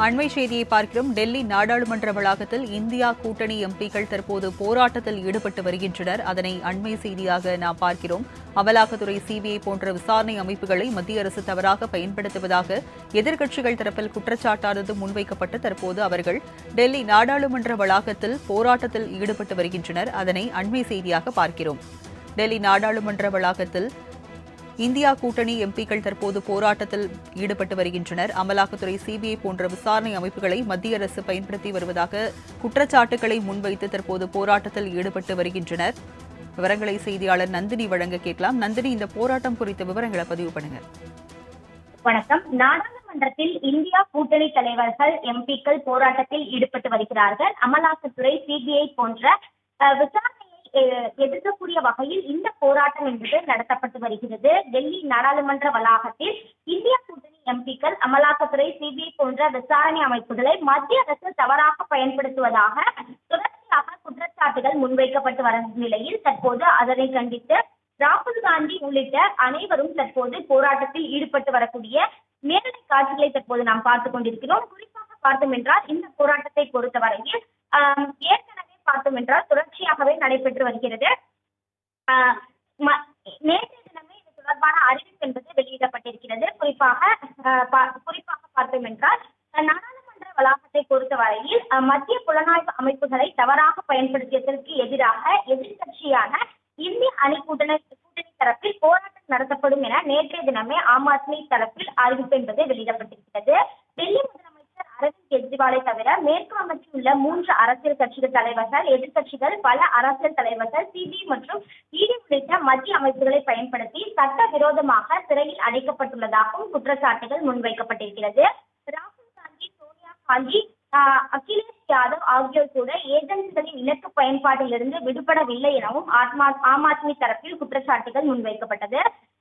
அண்மை செய்தியை பார்க்கிறோம். டெல்லி நாடாளுமன்ற வளாகத்தில் இந்தியா கூட்டணி எம்பிக்கள் தற்போது போராட்டத்தில் ஈடுபட்டு வருகின்றனர். அதனை அண்மை செய்தியாக நாம் பார்க்கிறோம். அமலாக்கத்துறை, சிபிஐ போன்ற விசாரணை அமைப்புகளை மத்திய அரசு தவறாக பயன்படுத்துவதாக எதிர்க்கட்சிகள் தரப்பில் குற்றச்சாட்டானது முன்வைக்கப்பட்டு தற்போது அவர்கள் டெல்லி நாடாளுமன்ற வளாகத்தில் போராட்டத்தில் ஈடுபட்டு வருகின்றனர். அதனை அண்மை செய்தியாக பார்க்கிறோம். டெல்லி நாடாளுமன்ற வளாகத்தில் இந்தியா கூட்டணி எம்பிக்கள் தற்போது போராட்டத்தில் ஈடுபட்டு வருகின்றனர். அமலாக்கத்துறை, சிபிஐ போன்ற விசாரணை அமைப்புகளை மத்திய அரசு பயன்படுத்தி வருவதாக குற்றச்சாட்டுகளை முன்வைத்து தற்போது போராட்டத்தில் ஈடுபட்டு வருகின்றனர். விவரங்களை செய்தியாளர் நந்தினி வழங்க கேட்கலாம். நந்தினி, இந்த போராட்டம் குறித்த விவரங்களை பதிவு பண்ணுங்க. வணக்கம். நாடாளுமன்றத்தில் இந்தியா கூட்டணி தலைவர்கள், எம்பிக்கள் போராட்டத்தில் ஈடுபட்டு வருகிறார்கள். அமலாக்கத்துறை, சிபிஐ போன்ற விசாரணை எதிர்க்கக்கூடிய வகையில் இந்த போராட்டம் என்பது நடத்தப்பட்டு வருகிறது. டெல்லி நாடாளுமன்ற வளாகத்தில் இந்தியா கூட்டணி எம்பிக்கள் அமலாக்கத்துறை, சிபிஐ போன்ற விசாரணை அமைப்புகளை மத்திய அரசு தவறாக பயன்படுத்துவதாக தொடர்ச்சியாக குற்றச்சாட்டுகள் முன்வைக்கப்பட்டு வரும் நிலையில் தற்போது அதனை கண்டித்து ராகுல் காந்தி உள்ளிட்ட அனைவரும் தற்போது போராட்டத்தில் ஈடுபட்டு வரக்கூடிய நேரடி காட்சிகளை தற்போது நாம் பார்த்துக் கொண்டிருக்கிறோம். குறிப்பாக பார்த்தோம் என்றால் இந்த போராட்டத்தை பொறுத்தவரையில் ஏற்கனவே பார்த்தோம் என்றால் தொடர்ச்சியாகவே நடைபெற்று வருகிறது. நேற்றைய தினமே இது தொடர்பான அறிவிப்பு என்பது வெளியிடப்பட்டிருக்கிறது. குறிப்பாக பார்த்தோம் என்றால் நாடாளுமன்ற வளாகத்தை பொறுத்தவரையில் மத்திய புலனாய்வு அமைப்புகளை தவறாக பயன்படுத்தியதற்கு எதிராக எதிர்கட்சியான இந்திய அணி கூட்டணி தரப்பில் போராட்டம் நடத்தப்படும் என நேற்றைய தினமே ஆம் ஆத்மி தரப்பில் அறிவிப்பு என்பது வெளியிடப்பட்டிருக்கிறது. டெல்லி முதலமைச்சர் அரவிந்த் கெஜ்ரிவாலை தவிர மேற்கு வங்கத்தில் உள்ள 3 அரசியல் கட்சிகள் தலைவர்கள், எதிர்கட்சிகள், பல அரசியல் தலைவர்கள், சிபிஐ மற்றும் இடி உள்ளிட்ட மத்திய அமைப்புகளை பயன்படுத்தி சட்டவிரோதமாக சிறையில் அடைக்கப்பட்டுள்ளதாகவும் குற்றச்சாட்டுகள் முன்வைக்கப்பட்டிருக்கிறது. ராகுல் காந்தி, சோனியா காந்தி, அகிலேஷ் யாதவ் ஆகியோர் கூட ஏஜென்சிகளின் இலக்கு பயன்பாட்டிலிருந்து விடுபடவில்லை எனவும் ஆம் ஆத்மி தரப்பில் குற்றச்சாட்டுகள் முன்வைக்கப்பட்டது.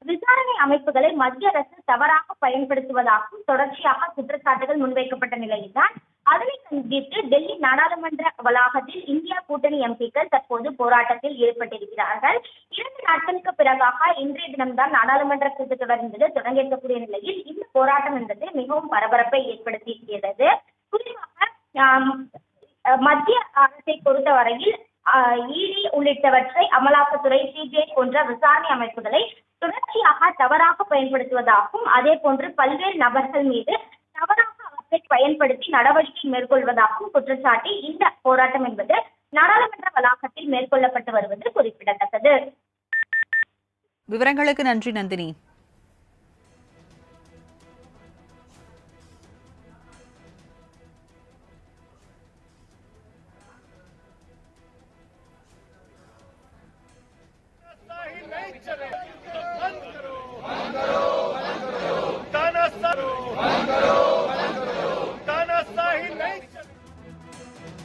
விசாரணை அமைப்புகளை மத்திய அரசு தவறாக பயன்படுத்துவதாகவும் தொடர்ச்சியாக குற்றச்சாட்டுகள் முன்வைக்கப்பட்ட நிலையில்தான் அதனை கண்டித்து டெல்லி நாடாளுமன்ற வளாகத்தில் இந்தியா கூட்டணி எம்பிக்கள் தற்போது போராட்டத்தில் ஈடுபட்டிருக்கிறார்கள். 2 நாட்களுக்கு பிறகாக இன்றைய தினம்தான் நாடாளுமன்ற கூட்டத்தொடர் என்பது தொடங்கியிருக்கக்கூடிய நிலையில் இந்த போராட்டம் என்பது மிகவும் பரபரப்பை ஏற்படுத்தியிருக்கிறது. குறிப்பாக மத்திய அரசை பொறுத்தவரையில் இடி உள்ளிட்டவற்றை அமலாக்கத்துறை, சிபிஐ போன்ற விசாரணை அமைப்புகளை தொடர்ச்சியாக தவறாக பயன்படுத்துவதாகவும் அதே போன்று பல்வேறு நபர்கள் மீது தவறாக அவற்றை பயன்படுத்தி நடவடிக்கை மேற்கொள்வதாகவும் குற்றச்சாட்டி இந்த போராட்டம் என்பது நாடாளுமன்ற வளாகத்தில் மேற்கொள்ளப்பட்டு வருவது குறிப்பிடத்தக்கது. விவரங்களுக்கு நன்றி நந்தினி.